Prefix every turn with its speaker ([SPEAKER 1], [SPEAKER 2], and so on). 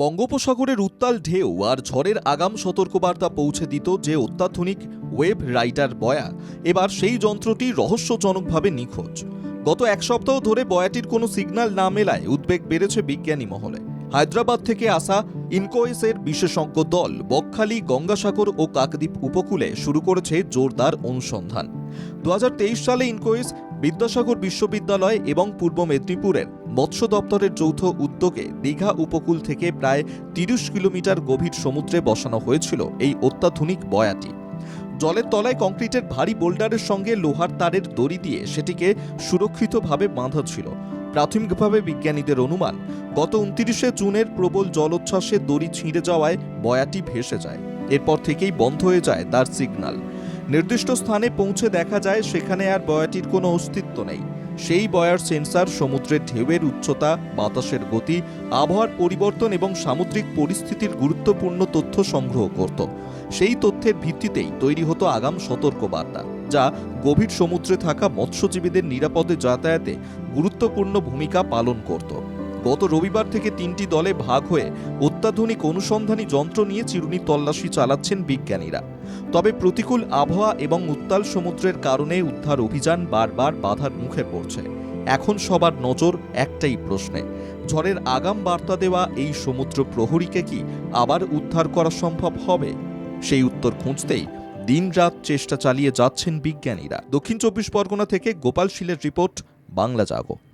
[SPEAKER 1] বঙ্গোপসাগরের উত্তাল ঢেউ আর ঝড়ের আগাম সতর্কবার্তা পৌঁছে দিত যে অত্যাধুনিক ওয়েভ রাইডার বয়া, এবার সেই যন্ত্রটি রহস্যজনকভাবে নিখোঁজ। গত এক সপ্তাহ ধরে বয়াটির কোনো সিগন্যাল না মেলায় উদ্বেগ বেড়েছে বিজ্ঞানী মহলে। হায়দ্রাবাদ থেকে আসা ইনকোয়েসের বিশেষজ্ঞ দল বকখালি, গঙ্গাসাগর ও কাকদ্বীপ উপকূলে শুরু করেছে জোরদার অনুসন্ধান। 2023 সালে ইনকোয়েস বিদ্যাসাগর বিশ্ববিদ্যালয় এবং পূর্ব মেদিনীপুরের মৎস্য দপ্তরের যৌথ উদ্যোগে দীঘা উপকূল থেকে প্রায় 30 কিলোমিটার গভীর সমুদ্রে বসানো হয়েছিল এই অত্যাধুনিক বয়াটি। জলের তলায় কংক্রিটের ভারী বোল্ডারের সঙ্গে লোহার তারের দড়ি দিয়ে সেটিকে সুরক্ষিতভাবে বাঁধা ছিল। প্রাথমিকভাবে বিজ্ঞানীদের অনুমান, গত 29শে জুনের প্রবল জলোচ্ছ্বাসে দড়ি ছিঁড়ে যাওয়ায় বয়াটি ভেসে যায়। এরপর থেকেই বন্ধ হয়ে যায় তার সিগন্যাল। নির্দিষ্ট স্থানে পৌঁছে দেখা যায় সেখানে আর বয়াটির কোনো অস্তিত্ব নেই। সেই বয়ার সেন্সার সমুদ্রের ঢেউয়ের উচ্চতা, বাতাসের গতি, আবহাওয়ার পরিবর্তন এবং সামুদ্রিক পরিস্থিতির গুরুত্বপূর্ণ তথ্য সংগ্রহ করত। সেই তথ্যের ভিত্তিতেই তৈরি হতো আগাম সতর্কবার্তা, যা গভীর সমুদ্রে থাকা মৎস্যজীবীদের নিরাপদে যাতায়াতে গুরুত্বপূর্ণ ভূমিকা পালন করত। গত রবিবার থেকে 3টি দলে ভাগ হয়ে অত্যাধুনিক অনুসন্ধানী যন্ত্র নিয়ে চিরুনি তল্লাশি চালাচ্ছেন বিজ্ঞানীরা। তবে প্রতিকূল আবহাওয়া এবং উত্তাল সমুদ্রের কারণে উদ্ধার অভিযান বারবার বাধার মুখে পড়ছে। এখন সবার নজর একটাই প্রশ্নে, ঝড়ের আগাম বার্তা দেওয়া এই সমুদ্র প্রহরীকে কি আবার উদ্ধার করা সম্ভব হবে? সেই উত্তর খুঁজতেই দিনরাত চেষ্টা চালিয়ে যাচ্ছেন বিজ্ঞানীরা। দক্ষিণ 24 পরগনা থেকে গোপাল শীলের রিপোর্ট, বাংলা জাগো।